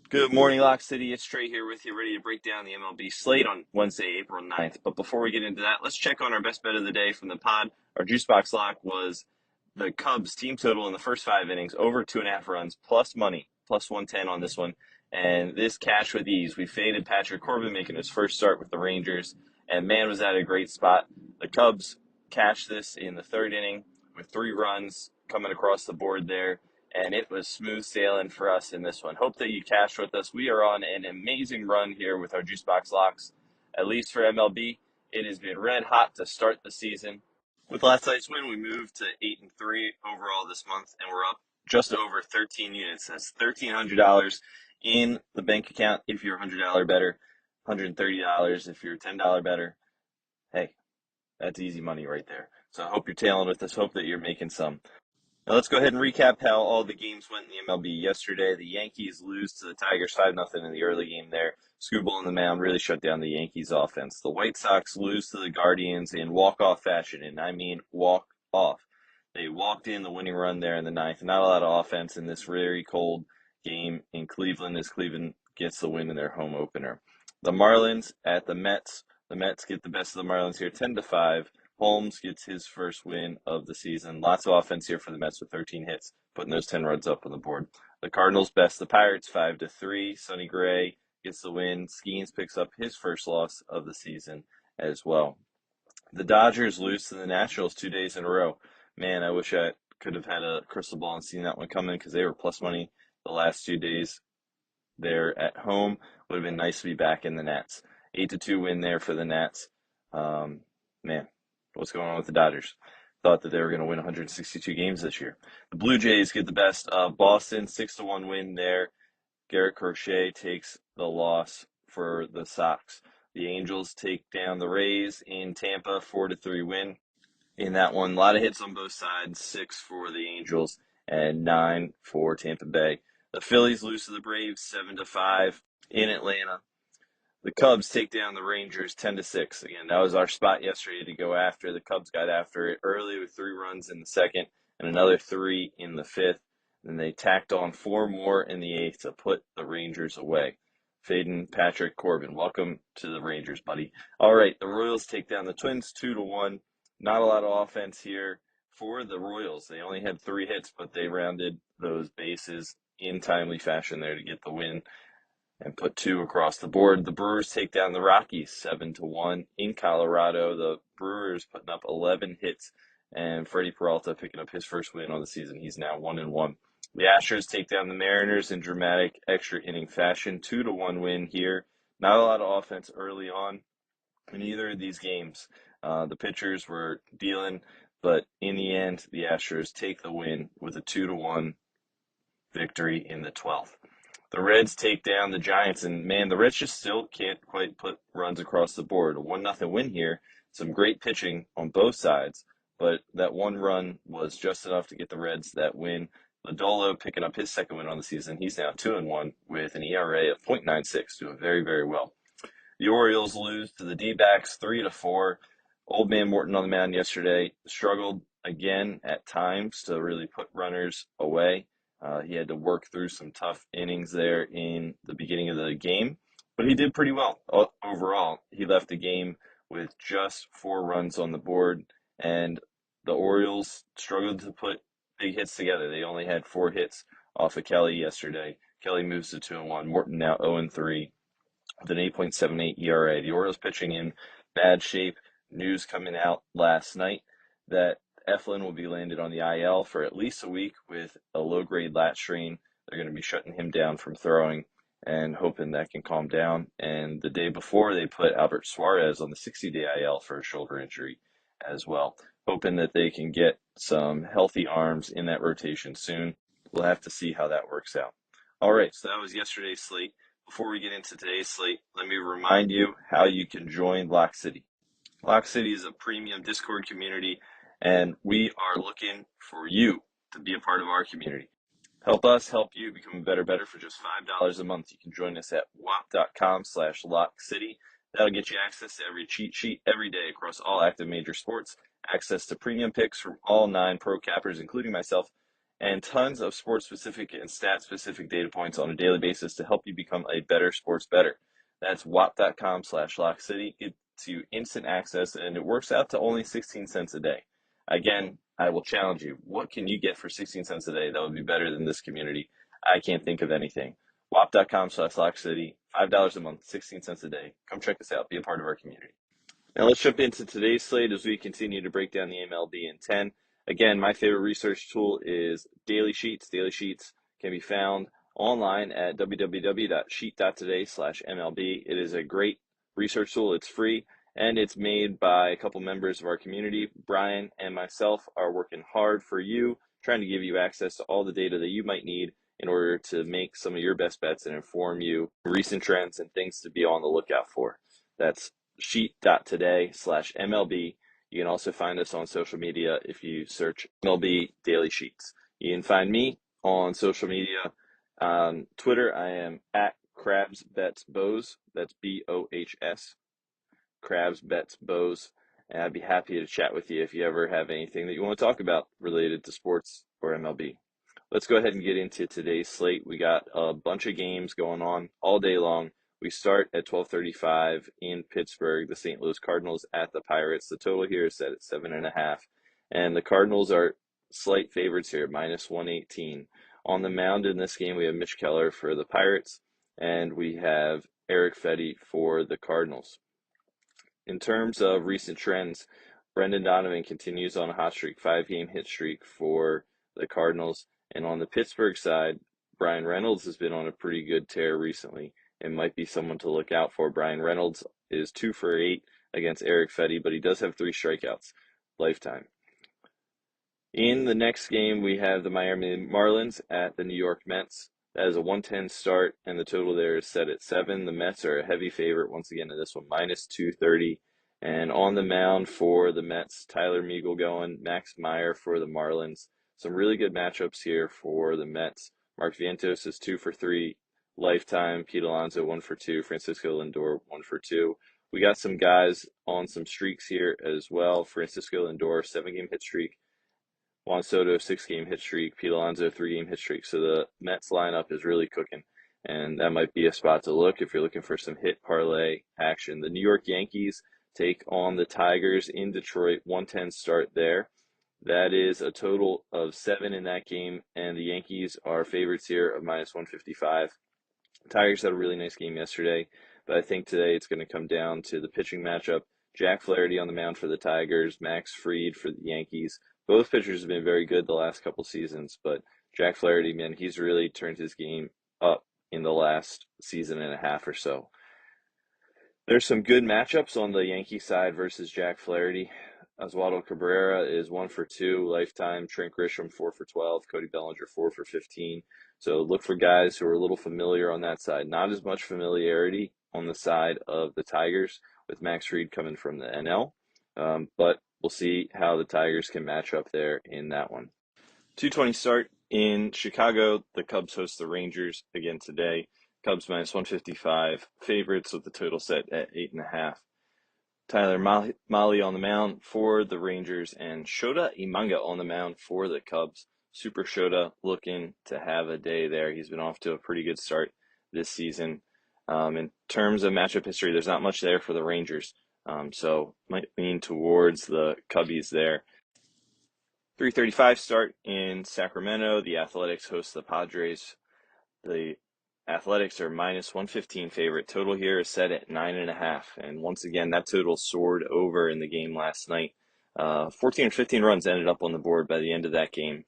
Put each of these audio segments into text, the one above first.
Good morning, Lock City. It's Trey here with you, ready to break down the MLB slate on Wednesday, April 9th. But before we get into that, let's check on our best bet of the day from the pod. Our JuiceBox lock was the Cubs team total in the first 5 innings, over 2.5 runs, plus money, plus 110 on this one. And this cash with ease. We faded Patrick Corbin making his first start with the Rangers, and man, was that a great spot. The Cubs cashed this in the third inning with 3 runs coming across the board there, and it was smooth sailing for us in this one. Hope that you cash with us. We are on an amazing run here with our JuiceBox locks, at least for MLB. It has been red hot to start the season. With last night's win, we moved to 8-3 overall this month, and we're up just over 13 units. That's $1,300 in the bank account if you're $100 better, $130 if you're $10 better. Hey, that's easy money right there. So I hope you're tailing with us. Hope that you're making some. Now let's go ahead and recap how all the games went in the MLB yesterday. The Yankees lose to the Tigers 5-0 in the early game there. Scooble on the mound really shut down the Yankees offense. The White Sox lose to the Guardians in walk-off fashion, and I mean walk-off. They walked in the winning run there in the ninth. Not a lot of offense in this very cold game in Cleveland as Cleveland gets the win in their home opener. The Marlins at the Mets. The Mets get the best of the Marlins here, 10-5. Holmes gets his first win of the season. Lots of offense here for the Mets with 13 hits, putting those 10 runs up on the board. The Cardinals best the Pirates 5-3. Sonny Gray gets the win. Skeens picks up his first loss of the season as well. The Dodgers lose to the Nationals 2 days in a row. Man, I wish I could have had a crystal ball and seen that one coming because they were plus money the last 2 days there at home. Would have been nice to be back in the Nats. 8-2 win there for the Nats. Man, what's going on with the Dodgers? Thought that they were going to win 162 games this year. The Blue Jays get the best of Boston, 6-1 win there. Garrett Crochet takes the loss for the Sox. The Angels take down the Rays in Tampa, 4-3 win. In that one, a lot of hits on both sides, 6 for the Angels and 9 for Tampa Bay. The Phillies lose to the Braves, 7-5 in Atlanta. The Cubs take down the Rangers 10-6. Again, that was our spot yesterday to go after. The Cubs got after it early with 3 runs in the second and another 3 in the fifth. Then they tacked on 4 more in the eighth to put the Rangers away. Fading Patrick Corbin. Welcome to the Rangers, buddy. All right, the Royals take down the Twins 2-1. Not a lot of offense here for the Royals. They only had 3 hits, but they rounded those bases in timely fashion there to get the win and put 2 across the board. The Brewers take down the Rockies 7-1 in Colorado. The Brewers putting up 11 hits, and Freddie Peralta picking up his first win on the season. He's now 1-1. The Astros take down the Mariners in dramatic extra inning fashion. 2-1 win here. Not a lot of offense early on in either of these games. The pitchers were dealing, but in the end, the Astros take the win with a 2-1 victory in the 12th. The Reds take down the Giants, and man, the Reds just still can't quite put runs across the board. A 1-0 win here. Some great pitching on both sides, but that 1 run was just enough to get the Reds that win. Lodolo picking up his second win on the season. He's now 2-1 with an ERA of .96, doing very, very well. The Orioles lose to the D-backs 3-4. Old man Morton on the mound yesterday struggled again at times to really put runners away. He had to work through some tough innings there in the beginning of the game, but he did pretty well overall. He left the game with just 4 runs on the board, and the Orioles struggled to put big hits together. They only had 4 hits off of Kelly yesterday. Kelly moves to 2-1. Morton now 0-3 with an 8.78 ERA. The Orioles pitching in bad shape. News coming out last night that Eflin will be landed on the IL for at least a week with a low-grade lat strain. They're going to be shutting him down from throwing and hoping that can calm down. And the day before, they put Albert Suarez on the 60-day IL for a shoulder injury as well, hoping that they can get some healthy arms in that rotation soon. We'll have to see how that works out. All right, so that was yesterday's slate. Before we get into today's slate, let me remind you how you can join Lock City. Lock City is a premium Discord community, and we are looking for you to be a part of our community. Help us help you become better for just $5 a month. You can join us at wap.com/lockcity. That'll get you access to every cheat sheet every day across all active major sports, access to premium picks from all 9 pro cappers, including myself, and tons of sports-specific and stat-specific data points on a daily basis to help you become a better sports bettor. That's wap.com/lockcity. It's you instant access, and it works out to only 16 cents a day. Again, I will challenge you. What can you get for 16 cents a day that would be better than this community? I can't think of anything. wap.com/lockcity, $5 a month, 16 cents a day. Come check us out. Be a part of our community. Now let's jump into today's slate as we continue to break down the MLB in 10. Again, my favorite research tool is Daily Sheets. Daily Sheets can be found online at www.sheet.today/MLB. It is a great research tool. It's free, and it's made by a couple members of our community. Brian and myself are working hard for you, trying to give you access to all the data that you might need in order to make some of your best bets and inform you recent trends and things to be on the lookout for. That's sheet.today/MLB. You can also find us on social media if you search MLB Daily Sheets. You can find me on social media. On Twitter, I am at CrabsBetsBows. That's BOHS, CrabsBetsBows. And I'd be happy to chat with you if you ever have anything that you want to talk about related to sports or MLB. Let's go ahead and get into today's slate. We got a bunch of games going on all day long. We start at 12:35 in Pittsburgh, the St. Louis Cardinals at the Pirates. The total here is set at 7.5, and the Cardinals are slight favorites here, -118. On the mound in this game, we have Mitch Keller for the Pirates, and we have Eric Fedde for the Cardinals. In terms of recent trends, Brendan Donovan continues on a hot streak, 5-game hit streak for the Cardinals. And on the Pittsburgh side, Brian Reynolds has been on a pretty good tear recently and might be someone to look out for. Brian Reynolds is 2 for 8 against Eric Fedde, but he does have 3 strikeouts lifetime. In the next game, we have the Miami Marlins at the New York Mets. That is a 110 start, and the total there is set at 7. The Mets are a heavy favorite once again in this one, -230. And on the mound for the Mets, Tyler Meagle going, Max Meyer for the Marlins. Some really good matchups here for the Mets. Mark Vientos is 2 for 3 lifetime. Pete Alonso 1 for 2. Francisco Lindor 1 for 2. We got some guys on some streaks here as well. Francisco Lindor, 7-game hit streak. Juan Soto, 6-game hit streak. Pete Alonso, 3-game hit streak. So the Mets lineup is really cooking, and that might be a spot to look if you're looking for some hit parlay action. The New York Yankees take on the Tigers in Detroit, 110 start there. That is a total of 7 in that game, and the Yankees are favorites here of -155. The Tigers had a really nice game yesterday, but I think today it's going to come down to the pitching matchup. Jack Flaherty on the mound for the Tigers, Max Fried for the Yankees. Both pitchers have been very good the last couple seasons, but Jack Flaherty, man, he's really turned his game up in the last season and a half or so. There's some good matchups on the Yankee side versus Jack Flaherty. Oswaldo Cabrera is 1 for 2 lifetime. Trent Grisham 4 for 12. Cody Bellinger 4 for 15. So look for guys who are a little familiar on that side. Not as much familiarity on the side of the Tigers with Max Fried coming from the NL, but we'll see how the Tigers can match up there in that one. 2:20 start in Chicago. The Cubs host the Rangers again today. Cubs -155 favorites with the total set at 8.5. Tyler Mahle on the mound for the Rangers, and Shota Imanga on the mound for the Cubs. Super Shota looking to have a day there. He's been off to a pretty good start this season. In terms of matchup history, there's not much there for the Rangers, so might lean towards the Cubbies there. 3:35 start in Sacramento. The Athletics host the Padres. The Athletics are -115 favorite. Total here is set at 9.5. And once again, that total soared over in the game last night. 14 or 15 runs ended up on the board by the end of that game.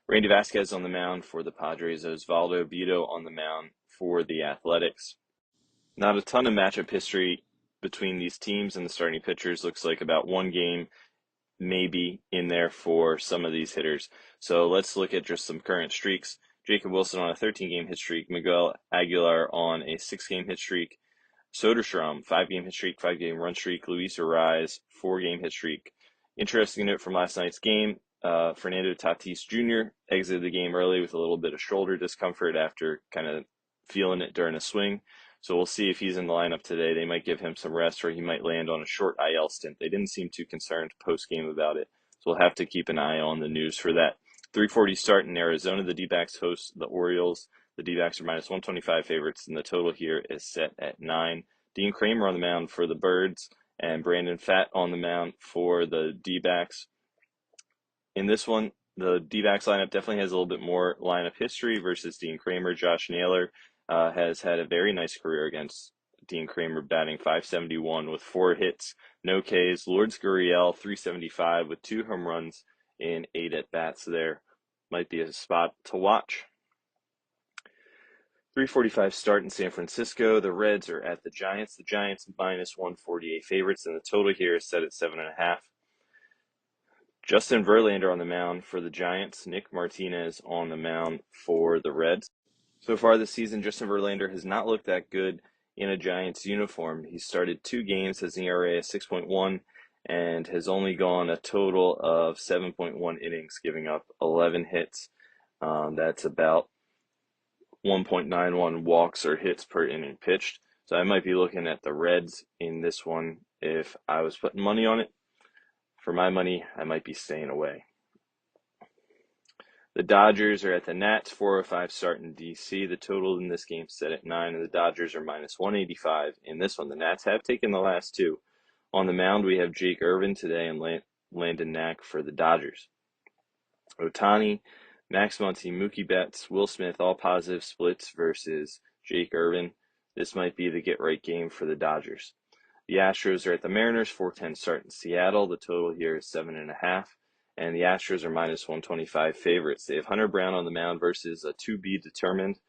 Randy Vasquez on the mound for the Padres. Osvaldo Bido on the mound for the Athletics. Not a ton of matchup history between these teams and the starting pitchers. Looks like about one game maybe in there for some of these hitters. So let's look at just some current streaks. Jacob Wilson on a 13-game hit streak. Miguel Aguilar on a 6-game hit streak. Soderstrom, 5-game hit streak, 5-game run streak. Luis Arraez, 4-game hit streak. Interesting note from last night's game, Fernando Tatis Jr. exited the game early with a little bit of shoulder discomfort after kind of feeling it during a swing. So we'll see if he's in the lineup today. They might give him some rest, or he might land on a short IL stint. They didn't seem too concerned post-game about it, so we'll have to keep an eye on the news for that. 3:40 start in Arizona. The D-backs host the Orioles. The D-backs are minus 125 favorites, and the total here is set at 9. Dean Kramer on the mound for the Birds, and Brandon Pfaadt on the mound for the D-backs. In this one, the D-backs lineup definitely has a little bit more lineup history versus Dean Kramer. Josh Naylor has had a very nice career against Dean Kramer, batting .571 with 4 hits, no Ks. Lourdes Gurriel, .375 with 2 home runs in 8 at-bats there. Might be a spot to watch. 3:45 start in San Francisco. The Reds are at the Giants. The Giants minus 148 favorites, and the total here is set at 7.5. Justin Verlander on the mound for the Giants. Nick Martinez on the mound for the Reds. So far this season, Justin Verlander has not looked that good in a Giants uniform. He started 2 games, has an ERA of 6.1, and has only gone a total of 7.1 innings, giving up 11 hits. That's about 1.91 walks or hits per inning pitched. So I might be looking at the Reds in this one if I was putting money on it. For my money, I might be staying away. The Dodgers are at the Nats, 4:05 start in D.C. The total in this game set at 9, and the Dodgers are minus 185 in this one. The Nats have taken the last 2. On the mound, we have Jake Irvin today and Landon Knack for the Dodgers. Ohtani, Max Muncy, Mookie Betts, Will Smith, all positive splits versus Jake Irvin. This might be the get-right game for the Dodgers. The Astros are at the Mariners, 4:10 start in Seattle. The total here is 7.5, and the Astros are minus 125 favorites. They have Hunter Brown on the mound versus a to be determined,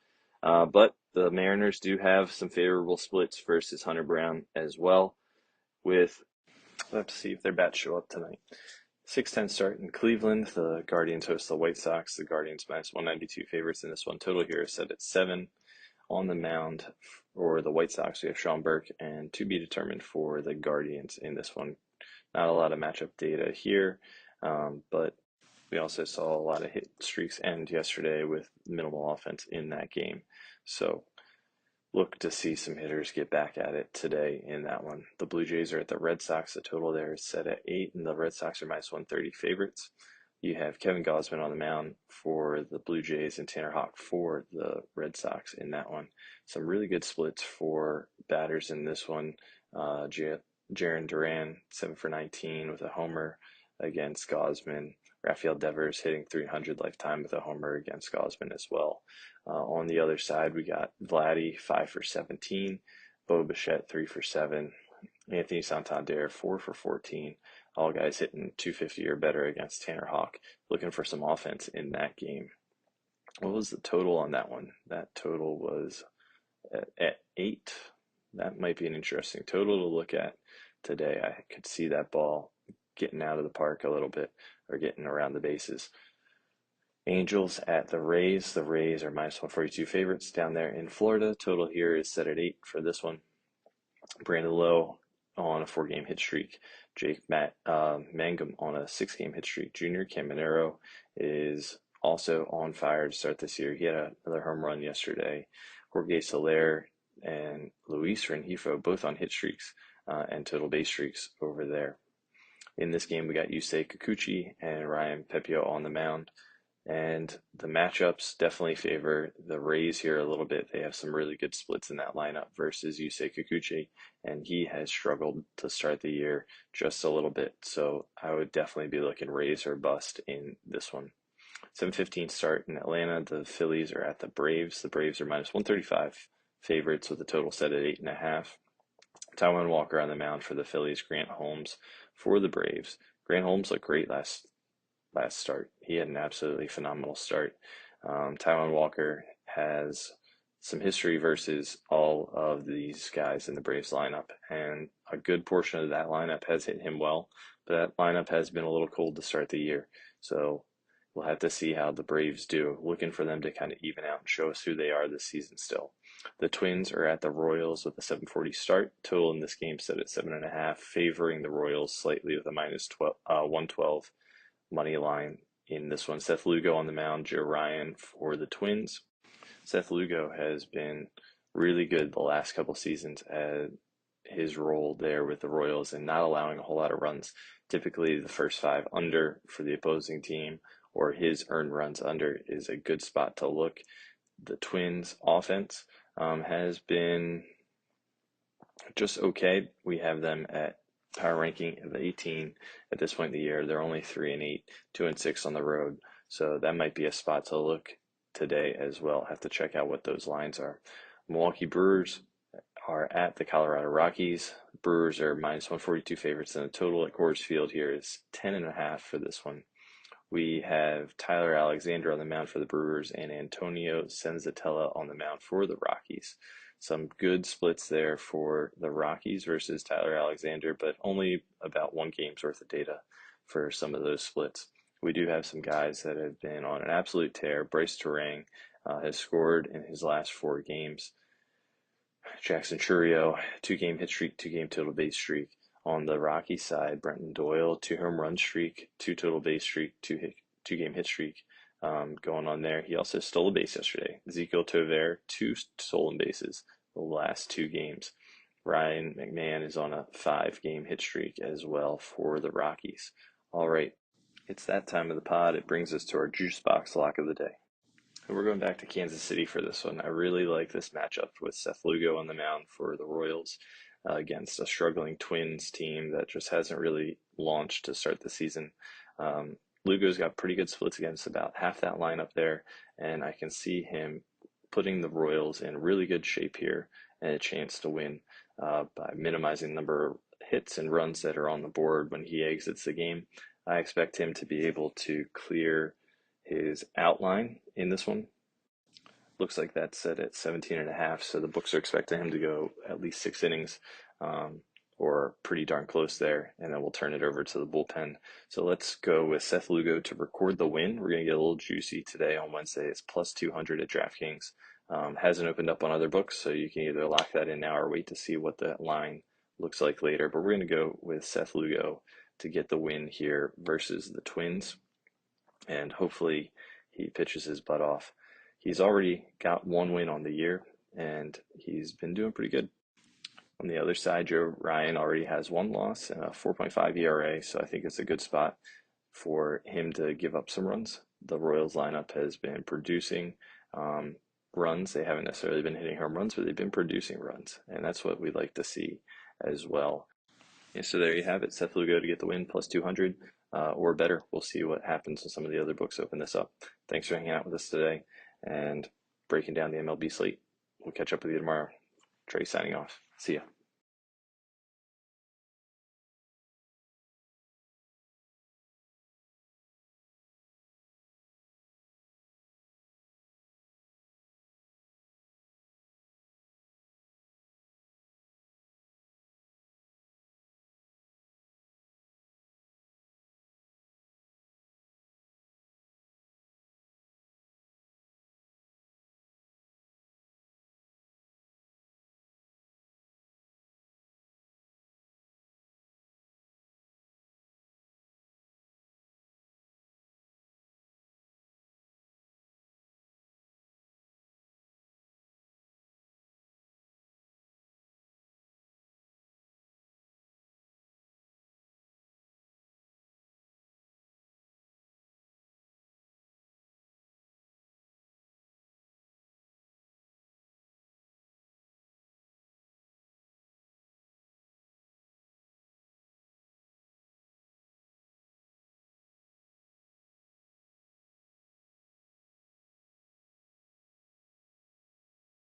but the Mariners do have some favorable splits versus Hunter Brown as well. We'll have to see if their bats show up tonight. 6:10 start in Cleveland. The Guardians host the White Sox. The Guardians minus 192 favorites in this one. Total here is set at 7. On the mound for the White Sox, we have Sean Burke, and to be determined for the Guardians in this one. Not a lot of matchup data here, but we also saw a lot of hit streaks end yesterday with minimal offense in that game. So look to see some hitters get back at it today in that one. The Blue Jays are at the Red Sox. The total there is set at 8, and the Red Sox are minus 130 favorites. You have Kevin Gausman on the mound for the Blue Jays and Tanner Houck for the Red Sox in that one. Some really good splits for batters in this one. Jarren Duran, 7 for 19 with a homer against Gausman. Rafael Devers hitting .300 lifetime with a homer against Gausman as well. On the other side, we got Vladdy, 5 for 17. Bo Bichette, 3 for 7. Anthony Santander, 4 for 14. All guys hitting .250 or better against Tanner Houck. Looking for some offense in that game. What was the total on that one? That total was at 8. That might be an interesting total to look at today. I could see that ball getting out of the park a little bit or getting around the bases. Angels at the Rays. The Rays are minus 142 favorites down there in Florida. Total here is set at 8 for this one. Brandon Lowe on a 4-game hit streak. Jake Mangum on a 6-game hit streak. Junior Caminero is also on fire to start this year. He had another home run yesterday. Jorge Soler and Luis Rengifo both on hit streaks and total base streaks over there. In this game, we got Yusei Kikuchi and Ryan Pepio on the mound. And the matchups definitely favor the Rays here a little bit. They have some really good splits in that lineup versus Yusei Kikuchi, and he has struggled to start the year just a little bit. So I would definitely be looking Rays or bust in this one. 7:15 start in Atlanta. The Phillies are at the Braves. The Braves are minus 135 favorites with a total set at 8.5. Taijuan Walker on the mound for the Phillies. Grant Holmes for the Braves. Grant Holmes looked great last start. He had an absolutely phenomenal start. Taijuan Walker has some history versus all of these guys in the Braves lineup, and a good portion of that lineup has hit him well, but that lineup has been a little cold to start the year. So we'll have to see how the Braves do. Looking for them to kind of even out and show us who they are this season still. The Twins are at the Royals with a 7:40 start. Total in this game set at 7.5, favoring the Royals slightly with a minus 112 money line in this one. Seth Lugo on the mound, Joe Ryan for the Twins. Seth Lugo has been really good the last couple seasons at his role there with the Royals and not allowing a whole lot of runs. Typically the first 5 under for the opposing team or his earned runs under is a good spot to look. The Twins offense has been just okay. We have them at power ranking of 18 at this point in the year. They're only 3-8, 2-6 on the road. So that might be a spot to look today as well. Have to check out what those lines are. Milwaukee Brewers are at the Colorado Rockies. Brewers are minus 142 favorites, and the total at Coors Field here is 10.5 for this one. We have Tyler Alexander on the mound for the Brewers and Antonio Senzatella on the mound for the Rockies. Some good splits there for the Rockies versus Tyler Alexander, but only about one game's worth of data for some of those splits. We do have some guys that have been on an absolute tear. Bryce Terang has scored in his last 4 games. Jackson Chourio, 2-game hit streak, 2-game total base streak. On the Rocky side, Brenton Doyle, 2-home run streak, 2 total base streak, 2-game hit streak going on there. He also stole a base yesterday. Ezekiel Tover, 2 stolen bases the last 2 games. Ryan McMahon is on a 5-game hit streak as well for the Rockies. All right, it's that time of the pod. It brings us to our JuiceBox lock of the day. We're going back to Kansas City for this one. I really like this matchup with Seth Lugo on the mound for the Royals against a struggling Twins team that just hasn't really launched to start the season. Lugo's got pretty good splits against about half that lineup there, and I can see him putting the Royals in really good shape here and a chance to win by minimizing the number of hits and runs that are on the board when he exits the game. I expect him to be able to clear his outline in this one. Looks like that's set at 17.5, so the books are expecting him to go at least 6 innings, or pretty darn close there, and then we'll turn it over to the bullpen. So let's go with Seth Lugo to record the win. We're going to get a little juicy today on Wednesday. It's plus 200 at DraftKings. Hasn't opened up on other books, so you can either lock that in now or wait to see what that line looks like later. But we're going to go with Seth Lugo to get the win here versus the Twins, and hopefully he pitches his butt off. He's already got 1 win on the year, and he's been doing pretty good. On the other side, Joe Ryan already has 1 loss and a 4.5 ERA, so I think it's a good spot for him to give up some runs. The Royals lineup has been producing runs. They haven't necessarily been hitting home runs, but they've been producing runs, and that's what we like to see as well. Yeah, so there you have it. Seth Lugo to get the win, plus 200 or better. We'll see what happens when some of the other books open this up. Thanks for hanging out with us today and breaking down the MLB slate. We'll catch up with you tomorrow. Trey signing off. See ya.